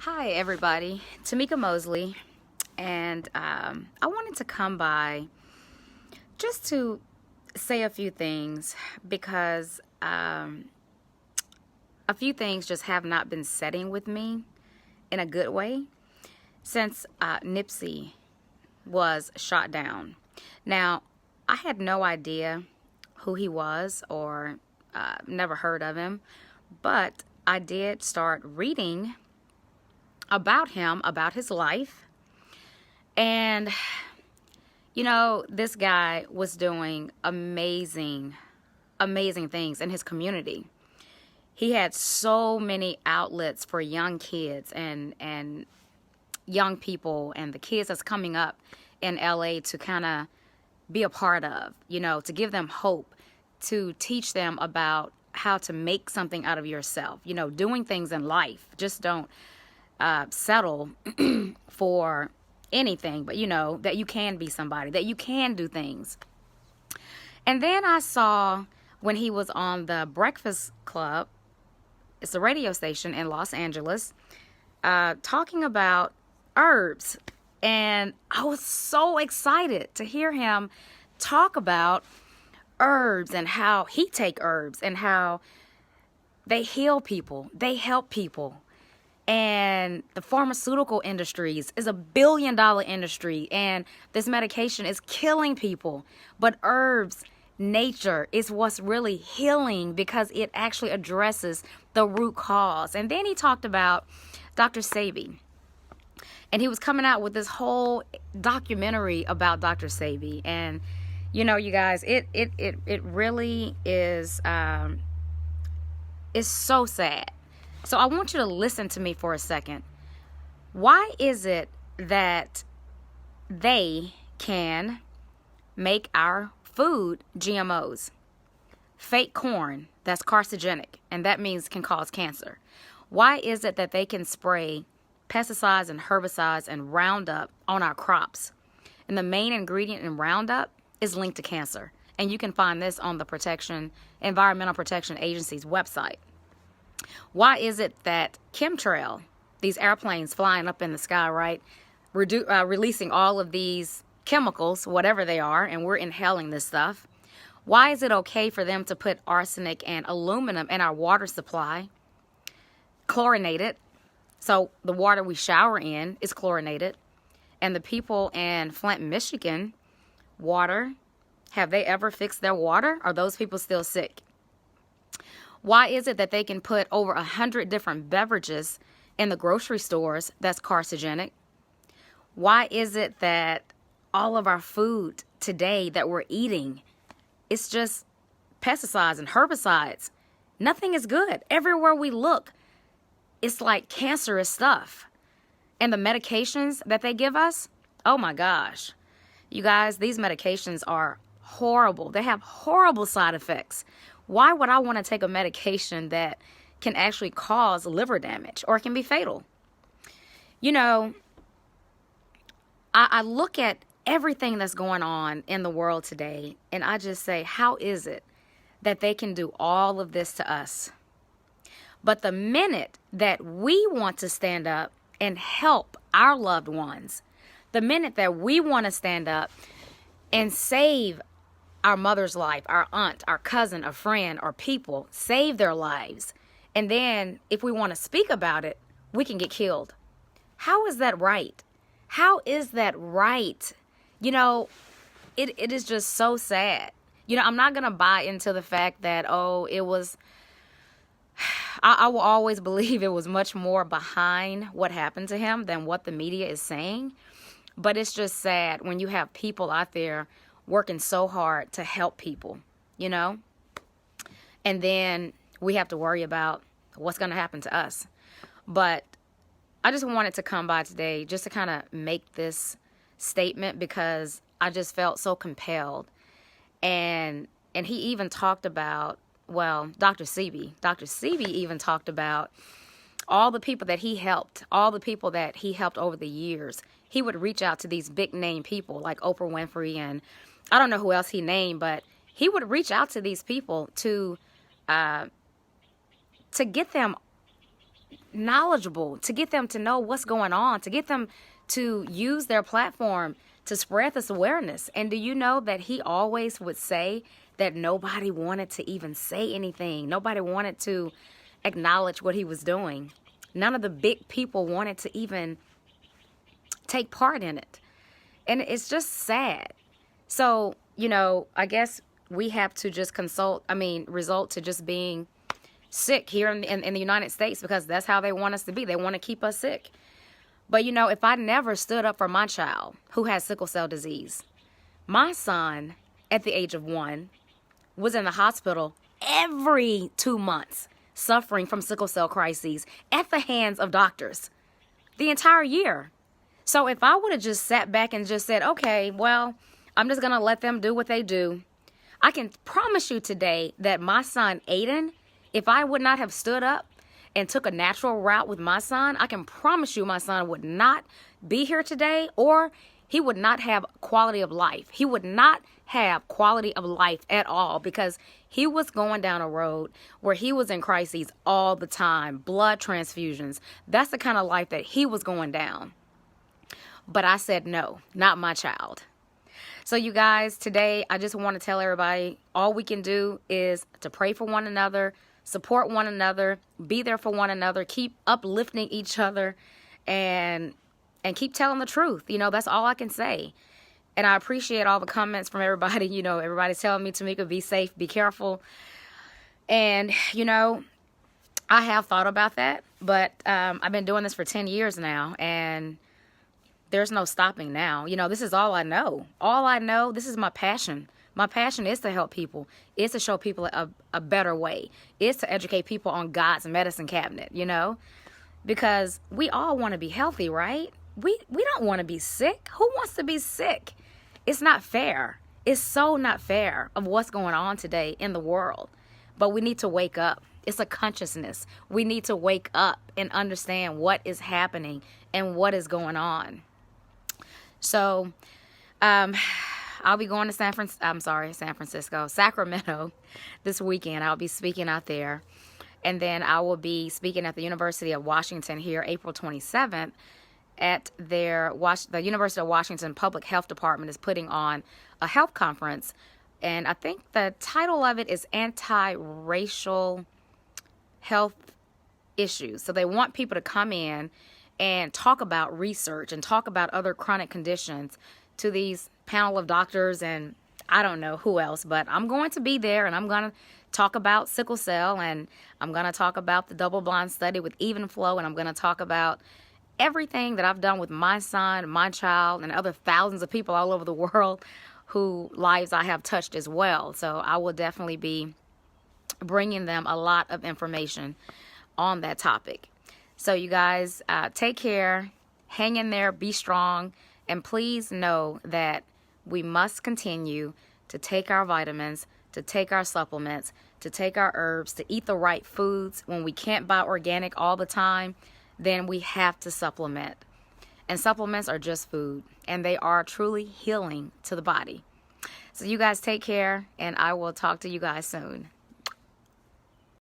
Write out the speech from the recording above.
Hi everybody, Tamika Mosley, and I wanted to come by just to say a few things because a few things just have not been setting with me in a good way since Nipsey was shot down. Now, I had no idea who he was or never heard of him, but I did start reading about him, about his life. And, this guy was doing amazing things in his community. He had so many outlets for young kids and young people and the kids that's coming up in LA to kind of be a part of, to give them hope, to teach them about how to make something out of yourself, doing things in life. Just don't settle for anything, but that you can be somebody, that you can do things. And then I saw when he was on the Breakfast Club, it's a radio station in Los Angeles, talking about herbs. And I was so excited to hear him talk about herbs and how he take herbs and how they heal people, they help people. And the pharmaceutical industries is $1 billion industry, and this medication is killing people. But herbs, nature, is what's really healing because it actually addresses the root cause. And then he talked about Dr. Sebi. And he was coming out with this whole documentary about Dr. Sebi. And, you guys, it really is so sad. So I want you to listen to me for a second. Why is it that they can make our food GMOs? Fake corn that's carcinogenic, and that means can cause cancer. Why is it that they can spray pesticides and herbicides and Roundup on our crops? And the main ingredient in Roundup is linked to cancer. And you can find this on the Environmental Protection Agency's website. Why is it that chemtrail, these airplanes flying up in the sky, right, releasing all of these chemicals, whatever they are, and we're inhaling this stuff? Why is it okay for them to put arsenic and aluminum in our water supply, chlorinated? So the water we shower in is chlorinated. And the people in Flint, Michigan, water, have they ever fixed their water? Are those people still sick? Why is it that they can put over 100 different beverages in the grocery stores that's carcinogenic? Why is it that all of our food today that we're eating, it's just pesticides and herbicides? Nothing is good. Everywhere we look, it's like cancerous stuff. And the medications that they give us, oh my gosh. You guys, these medications are horrible. They have horrible side effects. Why would I want to take a medication that can actually cause liver damage or can be fatal? I look at everything that's going on in the world today, and I just say, how is it that they can do all of this to us? But the minute that we want to stand up and help our loved ones, the minute that we want to stand up and save our mother's life, our aunt, our cousin, a friend, or people, save their lives, and then if we want to speak about it, we can get killed. How is that right? How is that right? It is just so sad. I'm not going to buy into the fact that, it was, I will always believe it was much more behind what happened to him than what the media is saying. But it's just sad when you have people out there working so hard to help people, and then we have to worry about what's going to happen to us. But I just wanted to come by today just to kind of make this statement because I just felt so compelled. And he even talked about, Dr. Sebi even talked about all the people that he helped, over the years. He would reach out to these big name people like Oprah Winfrey, and I don't know who else he named, but he would reach out to these people to get them knowledgeable, to get them to know what's going on, to get them to use their platform to spread this awareness. And do you know that he always would say that nobody wanted to even say anything? Nobody wanted to acknowledge what he was doing. None of the big people wanted to even take part in it. And it's just sad. So, you know, I guess we have to just result to just being sick here in the United States, because that's how they want us to be. They want to keep us sick. But, you know, if I never stood up for my child who has sickle cell disease, my son at the age of 1 was in the hospital every 2 months suffering from sickle cell crises at the hands of doctors the entire year. So if I would have just sat back and just said, okay, well, I'm just going to let them do what they do, I can promise you today that my son, Aiden, if I would not have stood up and took a natural route with my son, I can promise you my son would not be here today, or he would not have quality of life. He would not have quality of life at all, because he was going down a road where he was in crises all the time, blood transfusions. That's the kind of life that he was going down. But I said, no, not my child. So you guys, today I just want to tell everybody, all we can do is to pray for one another, support one another, be there for one another, keep uplifting each other, and keep telling the truth. You know, that's all I can say. And I appreciate all the comments from everybody. You know, everybody's telling me, Tamika, be safe, be careful. And, you know, I have thought about that, but I've been doing this for 10 years now, and there's no stopping now. You know, this is all I know. All I know, this is my passion. My passion is to help people. It's to show people a better way. It's to educate people on God's medicine cabinet, you know, because we all want to be healthy, right? We don't want to be sick. Who wants to be sick? It's not fair. It's so not fair of what's going on today in the world. But we need to wake up. It's a consciousness. We need to wake up and understand what is happening and what is going on. So, I'll be going to Sacramento this weekend. I'll be speaking out there. And then I will be speaking at the University of Washington here April 27th at the University of Washington Public Health Department is putting on a health conference. And I think the title of it is Anti-Racial Health Issues. So they want people to come in and talk about research and talk about other chronic conditions to these panel of doctors and I don't know who else, but I'm going to be there, and I'm going to talk about sickle cell, and I'm going to talk about the double-blind study with even flow, and I'm going to talk about everything that I've done with my son, my child, and other thousands of people all over the world whose lives I have touched as well. So I will definitely be bringing them a lot of information on that topic. So you guys, take care, hang in there, be strong, and please know that we must continue to take our vitamins, to take our supplements, to take our herbs, to eat the right foods. When we can't buy organic all the time, then we have to supplement. And supplements are just food, and they are truly healing to the body. So you guys take care, and I will talk to you guys soon.